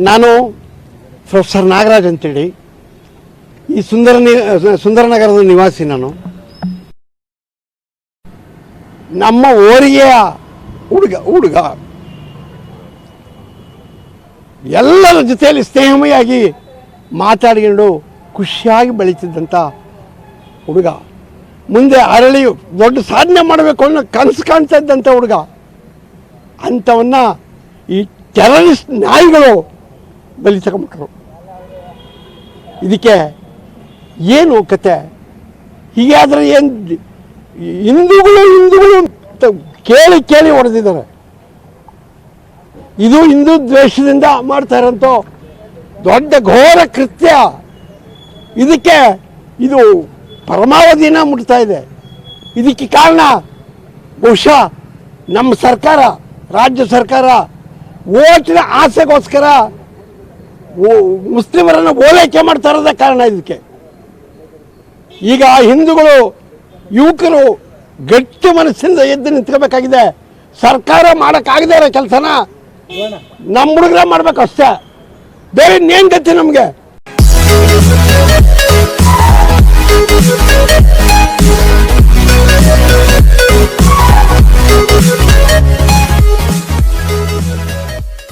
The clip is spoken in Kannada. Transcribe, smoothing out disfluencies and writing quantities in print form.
ನಾನು ಪ್ರೊಫೆಸರ್ ನಾಗರಾಜ್ ಅಂತೇಳಿ ಈ ಸುಂದರನಗರದ ನಿವಾಸಿ. ನಾನು ನಮ್ಮ ಓರಿಗೆಯ ಹುಡುಗ ಎಲ್ಲರ ಜೊತೆಯಲ್ಲಿ ಸ್ನೇಹಮಯಾಗಿ ಮಾತಾಡಿಕೊಂಡು ಖುಷಿಯಾಗಿ ಬೆಳೀತಿದ್ದಂಥ ಹುಡುಗ, ಮುಂದೆ ಅರಳಿ ದೊಡ್ಡ ಸಾಧನೆ ಮಾಡಬೇಕು ಅನ್ನೋ ಕನಸು ಕಾಣ್ತಾ ಇದ್ದಂಥ ಹುಡುಗ. ಅಂಥವನ್ನ ಈ ಟೆರರಿಸ್ಟ್ ನಾಯಿಗಳು ಬಲಿ ತಗೊಂಬಿಟ್ರು. ಇದಕ್ಕೆ ಏನು ಕತೆ? ಹೀಗಾದರೆ ಏನು? ಹಿಂದೂಗಳು ಕೇಳಿ ಹೊಡೆದಿದ್ದಾರೆ. ಇದು ಹಿಂದೂ ದ್ವೇಷದಿಂದ ಮಾಡ್ತಾ ಇರೋಂಥ ದೊಡ್ಡ ಘೋರ ಕೃತ್ಯ. ಇದಕ್ಕೆ ಇದು ಪರಮಾವಧಿನ ಮುಟ್ತಾ ಇದೆ. ಇದಕ್ಕೆ ಕಾರಣ ಬಹುಶಃ ನಮ್ಮ ಸರ್ಕಾರ, ರಾಜ್ಯ ಸರ್ಕಾರ ಓಟಿನ ಆಸೆಗೋಸ್ಕರ ಮುಸ್ಲಿಮರನ್ನು ಓಲೈಕೆ ಮಾಡ್ತಾ ಇರೋದೇ ಕಾರಣ. ಇದಕ್ಕೆ ಈಗ ಹಿಂದೂಗಳು ಯುವಕರು ಗಟ್ಟಿ ಮನಸ್ಸಿಂದ ಎದ್ದು ನಿಂತ್ಕೋಬೇಕಾಗಿದೆ. ಸರ್ಕಾರ ಮಾಡೋಕ್ಕಾಗದೇ ಇರೋ ಕೆಲಸನ ನಮ್ಮ ಹುಡುಗರ ಮಾಡ್ಬೇಕು ಅಷ್ಟೇ. ಬೇರೆ ಇನ್ನೇನು ಗತಿ ನಮಗೆ?